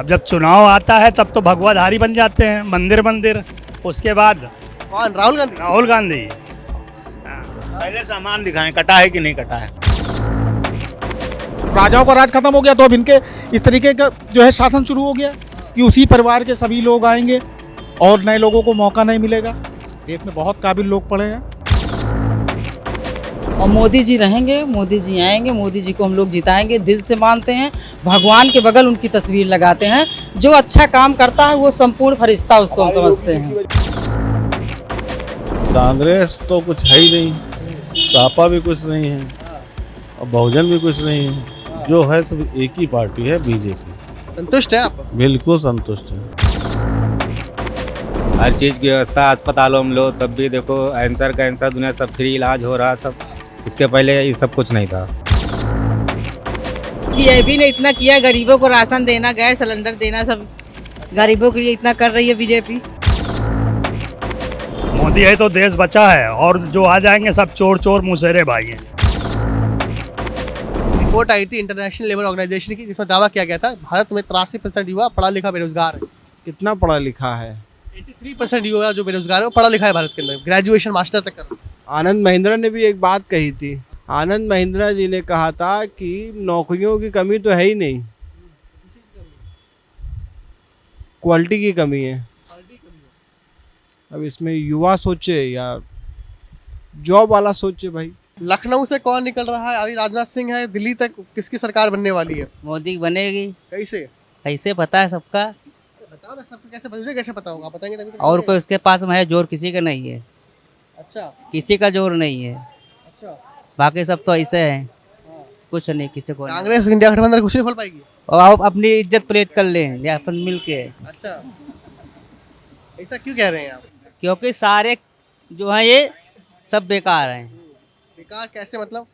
अब जब चुनाव आता है तब तो भगवाधारी बन जाते हैं, मंदिर मंदिर। उसके बाद कौन? राहुल गांधी? राहुल गांधी। पहले सामान दिखाएं, कटा है कि नहीं कटा है। राजाओं का राज खत्म हो गया तो अब इनके इस तरीके का जो है शासन शुरू हो गया कि उसी परिवार के सभी लोग आएंगे और नए लोगों को मौका नहीं मिलेगा। देश में बहुत काबिल लोग पड़े हैं और मोदी जी रहेंगे, मोदी जी आएंगे, मोदी जी को हम लोग जिताएंगे, दिल से मानते हैं। भगवान के बगल उनकी तस्वीर लगाते हैं। जो अच्छा काम करता है वो संपूर्ण फरिश्ता उसको हम समझते हैं। कांग्रेस तो कुछ है ही नहीं, सपा भी कुछ नहीं है और बहुजन भी कुछ नहीं है। जो है सब एक ही पार्टी है, बीजेपी। संतुष्ट है आप? बिल्कुल संतुष्ट है। हर चीज़ की व्यवस्था अस्पतालों में लो, तब भी देखो कैंसर दुनिया सब फ्री इलाज हो रहा सब। इसके पहले ये सब कुछ नहीं था। बीजेपी ने इतना किया, गरीबों को राशन देना, गैस सिलेंडर देना, सब गरीबों के लिए इतना कर रही है बीजेपी। मोदी है तो देश बचा है, और जो आ जाएंगे सब चोर चोर मुसेरे भाई हैं। रिपोर्ट आई थी इंटरनेशनल लेबर ऑर्गेनाइजेशन की, जिसमें दावा किया गया था भारत में 83% युवा पढ़ा लिखा बेरोजगार है। कितना पढ़ा लिखा है? 83% युवा जो बेरोजगार है वो पढ़ा लिखा है भारत के अंदर, ग्रेजुएशन मास्टर तक कर। आनंद महिंद्रा ने भी एक बात कही थी। आनंद महिंद्रा जी ने कहा था कि नौकरियों की कमी तो है ही नहीं, क्वालिटी की कमी है। अब इसमें युवा सोचे या जॉब वाला सोचे भाई। लखनऊ से कौन निकल रहा है? अभी राजनाथ सिंह है। दिल्ली तक किसकी सरकार बनने वाली है? मोदी बनेगी। कैसे? कैसे पता है सबका? बताओ ना, सबको कैसे मुझे कैसे पता होगा? बताएंगे तभी तो। और कोई उसके पास में है जोर, किसी का नहीं है। अच्छा किसी का जोर नहीं है। अच्छा। बाकी सब तो ऐसे हैं, कुछ नहीं, किसी को नहीं। कांग्रेस इंडिया गठबंधन कुछ नहीं खोल पाएगी। और आप अपनी इज्जत प्लेट कर लें या अपन मिल के। अच्छा, ऐसा क्यों कह रहे हैं आप? क्योंकि सारे जो हैं ये सब बेकार हैं। बेकार कैसे मतलब?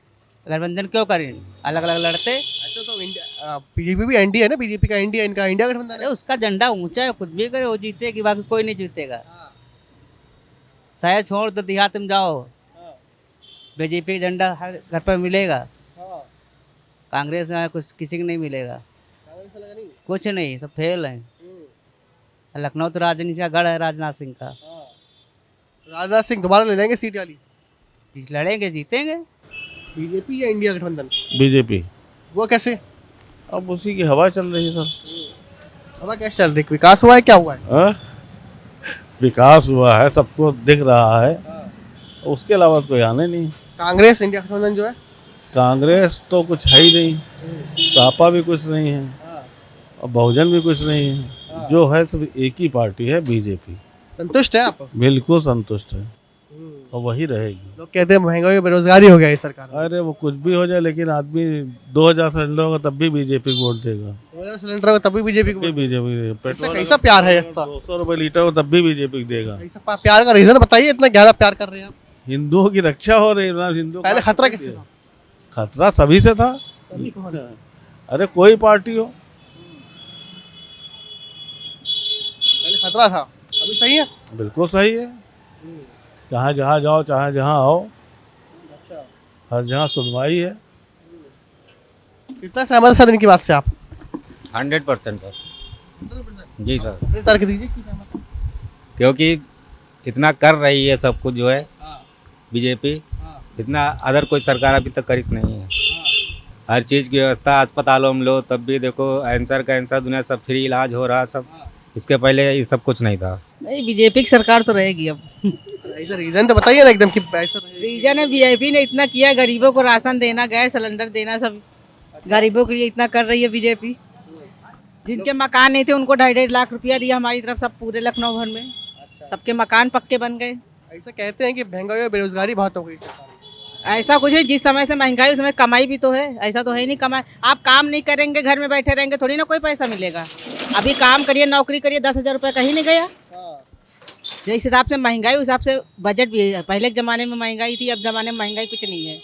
गठबंधन क्यों करें? अलग अलग लड़ते। अच्छा, तो इंडिया बीजेपी भी एनडीए है ना, बीजेपी का इंडिया, इनका इंडिया गठबंधन अरे है। उसका झंडा ऊंचा है, कुछ भी करे वो जीतेगी, बाकी कोई नहीं जीतेगा। शहर छोड़ दो, देहात में जाओ, बीजेपी का झंडा हर घर पर मिलेगा। कांग्रेस में कुछ किसी को नहीं मिलेगा, कुछ नहीं, सब फेल हैं। लखनऊ तो राजनीति का गढ़ है राजनाथ सिंह का। राजनाथ सिंह दोबारा ले लेंगे सीट वाली? लड़ेंगे, जीतेंगे। बीजेपी या इंडिया गठबंधन? बीजेपी। वो कैसे? अब उसी की हवा चल रही है सर। हवा कैसे चल रही? विकास हुआ है? क्या हुआ है? विकास हुआ है, सबको दिख रहा है, उसके अलावा कोई आने नहीं। कांग्रेस इंडिया गठबंधन जो है? कांग्रेस तो कुछ है ही नहीं, सपा भी कुछ नहीं है और बहुजन भी कुछ नहीं है। जो है सब एक ही पार्टी है, बीजेपी। संतुष्ट है आप? बिल्कुल संतुष्ट है और वही रहेगी। लोग कहते हैं महंगाई बेरोजगारी हो गया इस सरकार में। अरे वो कुछ भी हो जाए, लेकिन आदमी 2000 सिलेंडर होगा तब भी बीजेपी को वोट देगा। 2000 सिलेंडर हो तब भी बीजेपी को? बीजेपी। पेट्रोल कैसा प्यार है इसका? 200 रुपये लीटर हो तब भी बीजेपी देगा। ऐसा प्यार का रीजन बताइए, इतना गहरा प्यार कर रहे हैं आप। हिंदुओं की रक्षा हो रही है ना। हिंदू पहले खतरा किससे था? खतरा सभी से था। सभी कौन? अरे कोई पार्टी हो, पहले खतरा था, अभी सही है? बिल्कुल सही है। चाहे जहाँ जाओ, चाहे जहाँ आओ, हर जहाँ सुनवाई है। कितना सहमत सर इनकी बात से आप? 100% सर। 100%? जी सर, अपने तर्क दीजिए क्यों सहमत हैं? क्योंकि इतना कर रही है सब कुछ जो है बीजेपी, इतना अदर कोई सरकार अभी तक करिस नहीं है। हर चीज़ की व्यवस्था अस्पतालों में लो, तब भी देखो कैंसर दुनिया सब फ्री इलाज हो रहा सब। इसके पहले ये सब कुछ नहीं था। नहीं, बीजेपी की सरकार तो रहेगी अब। ऐसा रीजन तो बताइए ना एकदम कि ऐसा रीजन है, बीजेपी ने इतना किया, गरीबों को राशन देना, गैस सिलेंडर देना, सब गरीबों के लिए इतना कर रही है बीजेपी। जिनके मकान नहीं थे उनको 2.5 लाख रुपया दिया हमारी तरफ, सब पूरे लखनऊ भर में। सबके मकान पक्के बन गए। ऐसा कहते हैं कि महंगाई और बेरोजगारी बहुत हो गई सरकार। ऐसा कुछ नहीं, जिस समय से महंगाई उस समय कमाई भी तो है। ऐसा तो है नहीं कमाई, आप काम नहीं करेंगे, घर में बैठे रहेंगे, थोड़ी ना कोई पैसा मिलेगा। अभी काम करिए, नौकरी करिए, 10,000 रुपये कहीं नहीं गया। जिस हिसाब से महंगाई, उस हिसाब से बजट भी है। पहले के ज़माने में महंगाई थी, अब ज़माने में महंगाई कुछ नहीं है।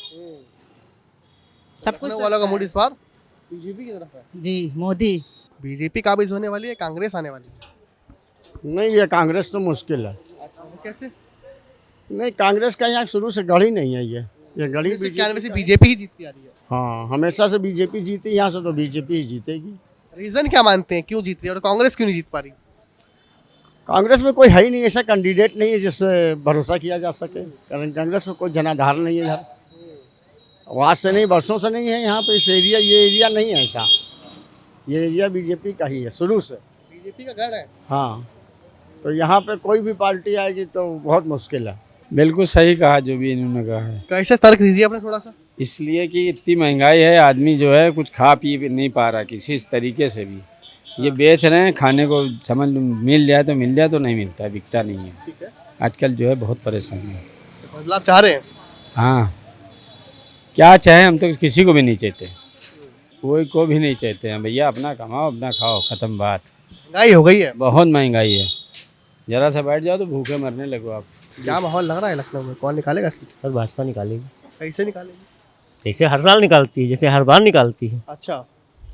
सब कुछ वालों का मूड इस बार बीजेपी की तरफ है। जी, मोदी। बीजेपी काबिज होने वाली है, कांग्रेस आने वाली है? नहीं, ये कांग्रेस तो मुश्किल है। अच्छा, वो कैसे? नहीं, कांग्रेस का यहाँ शुरू से गढ़ ही नहीं है। ये गढ़ी बीजेपी ही जीतती आ रही है। हाँ, हमेशा से बीजेपी जीती, यहाँ से तो बीजेपी ही जीतेगी। रीजन क्या मानते हैं, क्यों जीत रही है और कांग्रेस क्यों नहीं जीत पा रही? कांग्रेस में कोई है ही नहीं, ऐसा कैंडिडेट नहीं है जिससे भरोसा किया जा सके। कारण कांग्रेस में कोई जनाधार नहीं है इधर, आज से नहीं वर्षों से नहीं है यहाँ पे। इस एरिया, ये एरिया नहीं है ऐसा, ये एरिया बीजेपी का ही है शुरू से। बीजेपी का गढ़ है। हाँ, तो यहाँ पे कोई भी पार्टी आएगी तो बहुत मुश्किल है। बिल्कुल सही कहा जो भी इन्होंने कहा है। कैसे तर्क दीजिए अपने थोड़ा सा। इसलिए कि इतनी महंगाई है, आदमी जो है कुछ खा पी भी नहीं पा रहा किसी तरीके से भी। ये बेच रहे हैं, खाने को समझ मिल जाए तो मिल जाए, तो नहीं मिलता है, बिकता नहीं है। ठीक है, आजकल जो है बहुत परेशानी है। बदलाव चाह रहे हैं? हाँ, क्या चाहे, हम तो किसी को भी नहीं चाहते, कोई को भी नहीं चाहते हैं भैया। अपना कमाओ, अपना खाओ, ख़त्म बात। महंगाई हो गई है, बहुत महंगाई है, जरा सा बैठ जाओ तो भूखे मरने लगो आप। क्या माहौल लग रहा है लखनऊ में, कौन निकालेगा सीट? सर भाजपा निकालेगी। कैसे निकालेगी? जैसे हर साल निकालती है, जैसे हर बार निकालती है। अच्छा।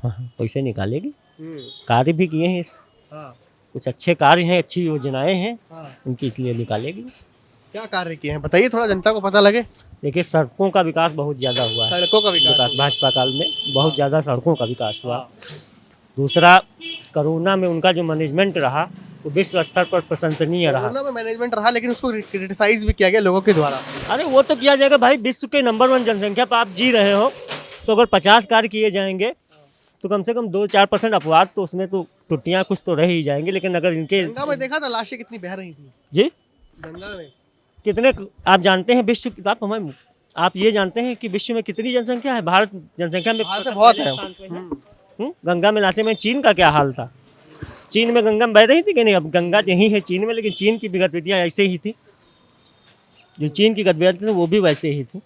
हाँ, वैसे निकालेगी। हम्म। कार्य भी किए हैं, हाँ। कुछ अच्छे कार्य हैं, अच्छी योजनाएं हैं, हाँ। उनकी इसलिए निकालेगी। क्या कार्य किए हैं बताइए, थोड़ा जनता को पता लगे। देखिए, सड़कों का विकास बहुत ज़्यादा हुआ है। सड़कों का विकास भाजपा काल में बहुत ज़्यादा सड़कों का विकास हुआ। दूसरा, कोरोना में उनका जो मैनेजमेंट रहा वो विश्व स्तर पर प्रशंसनीय रहा। कोरोना में मैनेजमेंट रहा, लेकिन उसको क्रिटिसाइज भी किया गया लोगों के द्वारा। अरे वो तो किया जाएगा भाई, विश्व के नंबर 1 जनसंख्या पर आप जी रहे हो, तो अगर 50 कार्य किए जाएंगे तो कम से कम 2-4% अपवाद तो उसमें तो त्रुटियां कुछ तो रह ही जाएंगी। लेकिन अगर इनके गंगा में देखा था लाशें कितनी बह रही थी जी, गंगा में कितने आप जानते हैं विश्व की आप ये जानते हैं कि विश्व में कितनी जनसंख्या है? भारत जनसंख्या में बहुत है। गंगा में लाशें में चीन का क्या हाल था? चीन में गंगा बह रही थी कि नहीं? अब गंगा यही है चीन में, लेकिन चीन की भी गतिविधियाँ ऐसे ही थी, जो चीन की गतिविधियाँ थी वो भी वैसे ही थी।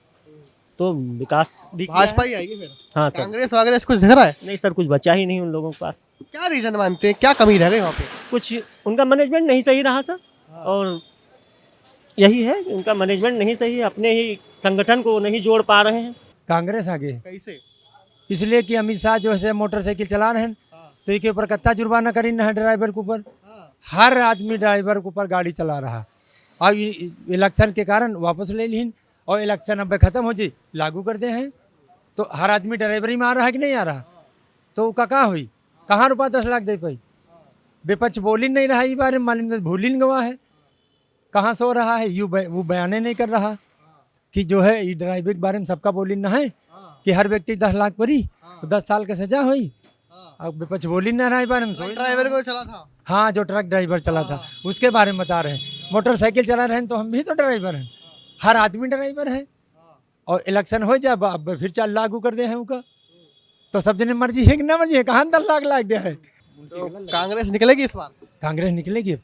तो विकास भी भाजपा ही आएगी फिर? हाँ, कांग्रेस वगैरह कुछ दिख रहा है? नहीं सर, कुछ बचा ही नहीं उन लोगों के पास। क्या रीजन मानते हैं, क्या कमी रह गई वहाँ पे? कुछ उनका मैनेजमेंट नहीं सही रहा सर, और यही है कि उनका मैनेजमेंट नहीं सही है, अपने ही संगठन को नहीं जोड़ पा रहे हैं। कांग्रेस आगे कैसे? इसलिए कि अमित शाह जो है मोटरसाइकिल चला रहे हैं तो इसके ऊपर कत्ता जुर्माना करी ना है ड्राइवर के ऊपर। हर आदमी ड्राइवर के ऊपर गाड़ी चला रहा। अब इलेक्शन के कारण वापस ले लीन और इलेक्शन अब खत्म हो जाए लागू कर दे हैं, तो हर आदमी ड्राइवरी में आ रहा है कि नहीं आ रहा? तो उसका कहाँ हुई, कहाँ रुपया 10 लाख दे पाई? विपक्ष बोल ही नहीं रहा, ये बारे में मालूम भूल ही गवा है, कहाँ सो रहा है। वो बयान नहीं कर रहा कि जो है ये ड्राइवर के बारे में सबका बोली ना है कि हर व्यक्ति 10 लाख परी तो 10 साल का सजा हुई। अब विपक्ष बोल ही ना रहा है बारे में। ड्राइवर को चला था? हाँ, जो ट्रक ड्राइवर चला था उसके बारे में बता रहे हैं। मोटरसाइकिल चला रहे हैं तो हम भी तो ड्राइवर हैं, हर आदमी ड्राइवर है। और इलेक्शन हो जाए अब फिर 4 लागू कर दे हैं उनका, तो सब जने मर्जी है कि ना मर्जी है, कहाँ 10 लाख लाग दिया है। तो कांग्रेस निकलेगी इस बार? कांग्रेस निकलेगी। अब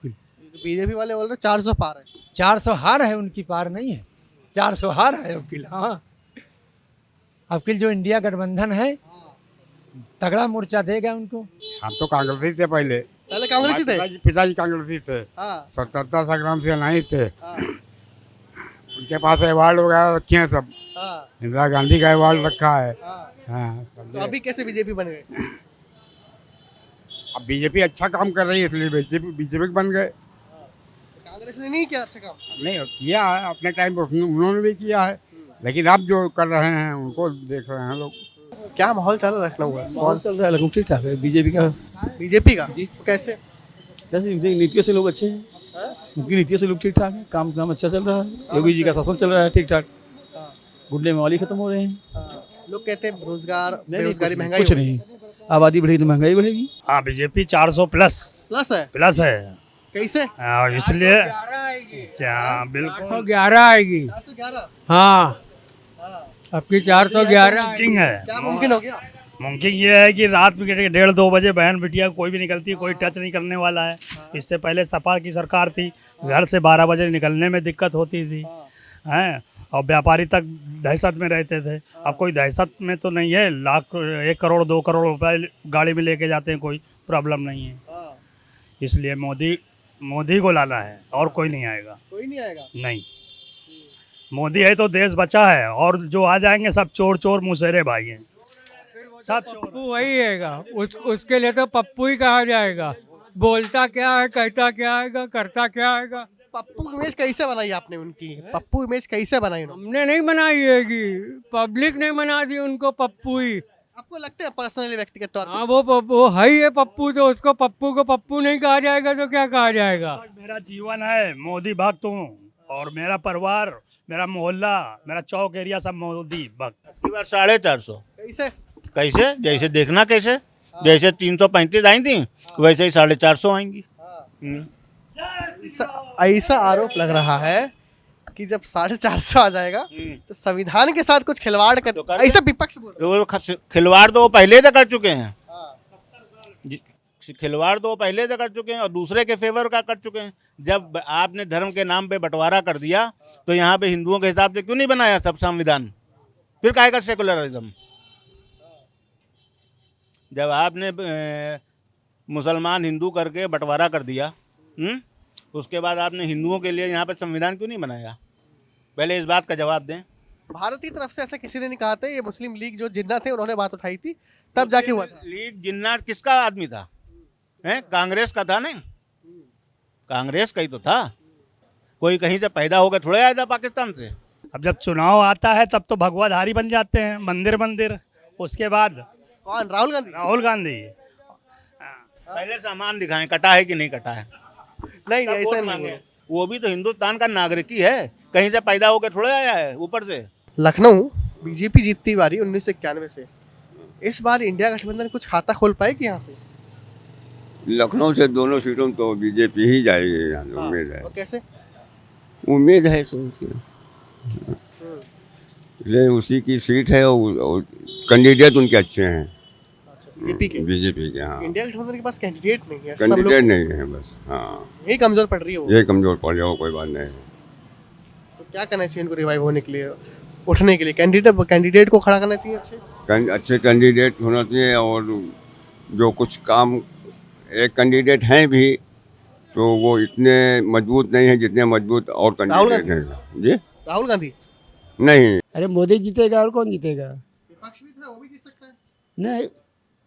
बीजेपी वाले बोल रहे 400 पार है। 400 हार है उनकी, पार नहीं है, 400 हार है अब। हाँ, अब जो इंडिया गठबंधन है तगड़ा मोर्चा देगा उनको। हम तो कांग्रेस ही थे पहले कांग्रेस ही थे। पिताजी कांग्रेस ही थे। स्वतंत्रता संग्राम से नहीं थे। उनके पास अवार्ड वगैरह रखे हैं सब। इंदिरा गांधी का अवार्ड रखा है। तो अभी कैसे बीजेपी बन गए? अब बीजेपी अच्छा काम कर रही है इसलिए बीजेपी बन गए। कांग्रेस ने नहीं किया अच्छा काम? नहीं किया है, अपने टाइम पर उन्होंने भी किया है, लेकिन अब जो कर रहे हैं उनको देख रहे हैं लोग। क्या माहौल चल रहा है लखनऊ में? माहौल चल रहा है लखनऊ ठीक ठाक है। बीजेपी का जी कैसे? जैसे नीतियों से लोग अच्छे हैं, उनकी नीतियों से लोग ठीक ठाक है, काम अच्छा चल रहा है। योगी जी का शासन चल रहा है ठीक ठाक, गुंडे मवाली खत्म हो रहे हैं। लोग कहते हैं रोजगार बेरोजगारी महंगाई कुछ नहीं, आबादी बढ़ेगी तो महंगाई बढ़ेगी। हाँ, बीजेपी 400 प्लस है। कैसे? इसलिए बिल्कुल 411 आएगी। 411? हाँ, आपकी 411 मुमकिन है। क्या मुमकिन हो गया? मुमकिन ये है कि रात में 1:30-2 बजे बहन बिटिया कोई भी निकलती है, कोई टच नहीं करने वाला है। इससे पहले सपा की सरकार थी, घर से 12 बजे निकलने में दिक्कत होती थी हैं, और व्यापारी तक दहशत में रहते थे। अब कोई दहशत में तो नहीं है, 1 करोड़ 2 करोड़ रुपए गाड़ी में लेके जाते हैं, कोई प्रॉब्लम नहीं है। इसलिए मोदी को लाना है, और कोई नहीं आएगा। कोई नहीं आएगा? नहीं, मोदी है तो देश बचा है, और जो आ जाएंगे सब चोर मुसेरे भाई हैं, सब पप्पू वही आएगा। उसके लिए तो पप्पू ही कहा जाएगा। बोलता क्या है, कहता क्या आएगा, करता क्या आएगा। पप्पू इमेज कैसे बनाई आपने उनकी? पप्पू इमेज कैसे बनाई? हमने नहीं बनाई है, पब्लिक ने बना दी उनको पप्पू ही। आपको लगता है पर्सनली व्यक्तिगत तौर हाँ वो है ही है पप्पू, तो उसको पप्पू को पप्पू नहीं कहा जाएगा तो क्या कहा जाएगा। मेरा जीवन है, मोदी भक्त हूँ, और मेरा परिवार, मेरा मोहल्ला, मेरा चौक एरिया सब मोदी भक्त। की बार 450। कैसे कैसे? जैसे देखना कैसे, जैसे 335 आई थी वैसे ही 450 आएंगी। ऐसा आरोप लग रहा है कि जब 450 आ जाएगा तो संविधान के साथ कुछ खिलवाड़ कर, ऐसा विपक्ष बोल रहा है। तो खिलवाड़ तो वो पहले से कर चुके हैं, खिलवाड़ तो वो पहले से कर चुके हैं और दूसरे के फेवर का कर चुके हैं। जब आपने धर्म के नाम पे बंटवारा कर दिया तो यहाँ पे हिंदुओं के हिसाब से क्यों नहीं बनाया सब संविधान? फिर काहे का सेकुलरिज्म? जब आपने मुसलमान हिंदू करके बंटवारा कर दिया, उसके बाद आपने हिंदुओं के लिए यहाँ पे संविधान क्यों नहीं बनाया? पहले इस बात का जवाब दें। भारत की तरफ से ऐसा किसी ने नहीं कहा था, ये मुस्लिम लीग जो जिन्ना थे उन्होंने बात उठाई थी, तब जाके हुआ था। लीग जिन्ना किसका आदमी था? हैं? कांग्रेस का था नहीं? कांग्रेस का ही तो था। कोई कहीं से पैदा होकर थोड़े आया था पाकिस्तान से। अब जब चुनाव आता है तब तो भगवाधारी बन जाते हैं, मंदिर मंदिर। उसके बाद कौन? राहुल गांधी। राहुल गांधी। पहले सामान दिखाएं, कटा है कि नहीं कटा है। नहीं ऐसा वोट नहीं मांगे। है। वो भी तो हिंदुस्तान का नागरिक ही है, कहीं से पैदा होकर थोड़े आया है ऊपर से। लखनऊ बीजेपी जीतती बारी 1991 से, इस बार इंडिया गठबंधन कुछ खाता खोल पाएगी यहाँ से? लखनऊ से दोनों सीटों में तो बीजेपी ही जाएगी, उम्मीद है। और कैसे? उम्मीद है इसलिए उसी की सीट है और कैंडिडेट उनके अच्छे हैं। बीजेपी के। हाँ, इंडिया गठबंधन के पास कैंडिडेट नहीं है, कैंडिडेट नहीं है बस। हाँ, यही कमजोर पड़ रही है वो। ये कमजोर पड़ जाओ, कोई बात नहीं। तो क्या करना चाहिए इनको रिवाइव होने के लिए, उठने के लिए? कैंडिडेट को खड़ा करना चाहिए अच्छे कैंडिडेट होना चाहिए। और जो कुछ काम एक कैंडिडेट हैं भी तो वो इतने मजबूत नहीं है जितने मजबूत और कैंडिडेट हैं। जी राहुल गांधी नहीं। अरे मोदी जीतेगा और कौन जीतेगा? विपक्ष भी था, वो भी जीत सकता है। नहीं,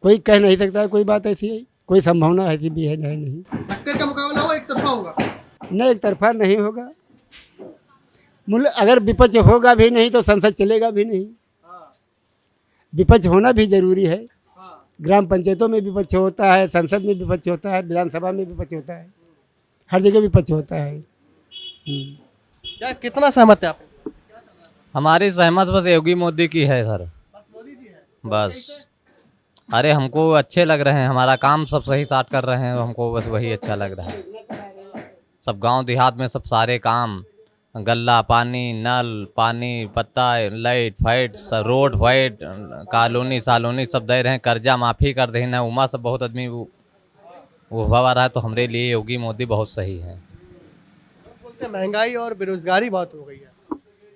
कोई कह नहीं सकता। कोई बात ऐसी है, कोई संभावना ऐसी भी है नहीं। टक्कर का मुकाबला होगा, एक तरफा होगा? नहीं, एक तरफा नहीं होगा। अगर विपक्ष होगा भी नहीं तो संसद चलेगा भी नहीं। विपक्ष होना भी जरूरी है। ग्राम पंचायतों में विपक्ष होता है, संसद में विपक्ष होता है, विधानसभा में विपक्ष होता है, हर जगह विपक्ष होता है। क्या कितना सहमत है आप? हमारी सहमत बस योगी मोदी की है सर, बस। अरे हमको अच्छे लग रहे हैं, हमारा काम सब सही साथ कर रहे हैं, हमको बस वही अच्छा लग रहा है। सब गांव देहात में सब सारे काम, गल्ला पानी, नल पानी, पत्ता, light fight, road fight, colony सालोनी सब दे रहे हैं। कर्जा माफ़ी कर दे ना, उमा सब बहुत आदमी वो भवा रहा है। तो हमारे लिए योगी मोदी बहुत सही है। बोलते हैं महंगाई और बेरोजगारी बहुत हो गई है।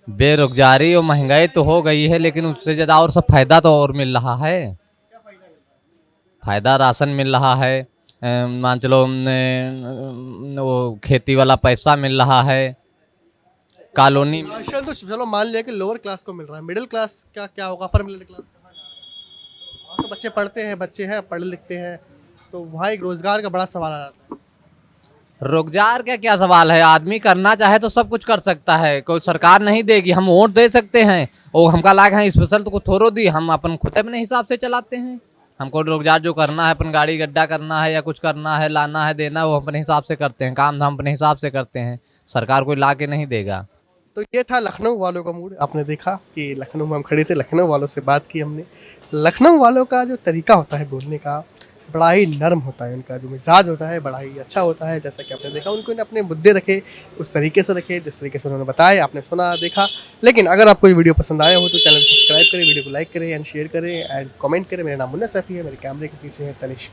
बेरोजगारी और महंगाई तो हो गई है, लेकिन उससे ज़्यादा और सब फायदा तो और मिल रहा है। फायदा राशन मिल रहा है, मान चलो वो खेती वाला पैसा मिल रहा है, कॉलोनी। राशन तो चलो मान लिया कि लोअर क्लास को मिल रहा है, मिडिल क्लास का क्या होगा? अपर मिडिल क्लास तो बच्चे पढ़ते हैं, बच्चे हैं पढ़ लिखते हैं, तो वहाँ एक रोजगार का बड़ा सवाल आ जाता है। रोजगार का क्या सवाल है? आदमी करना चाहे तो सब कुछ कर सकता है, कोई सरकार नहीं देगी। हम वोट दे सकते हैं और हमका लाग है स्पेशल तो कुछ थोड़ो दी, हम अपन खुद अपने हिसाब से चलाते हैं। हमको रोजगार जो करना है, अपन गाड़ी गड्ढा करना है या कुछ करना है, लाना है, देना, वो अपने हिसाब से करते हैं। काम धाम अपने हिसाब से करते हैं, सरकार कोई ला के नहीं देगा। तो ये था लखनऊ वालों का मूड। आपने देखा कि लखनऊ में हम खड़े थे, लखनऊ वालों से बात की हमने। लखनऊ वालों का जो तरीका होता है बोलने का बड़ा ही नरम होता है, उनका जो मिजाज होता है बड़ा ही अच्छा होता है। जैसा कि आपने देखा, उनको अपने मुद्दे रखे उस तरीके से रखे जिस तरीके से उन्होंने बताया, आपने सुना देखा। लेकिन अगर आपको ये वीडियो पसंद आया हो तो चैनल को सब्सक्राइब करें, वीडियो को लाइक करें एंड शेयर करें एंड कमेंट करें। मेरा नाम मुन्ना सैफी है, मेरे कैमरे के पीछे है तनिष्क।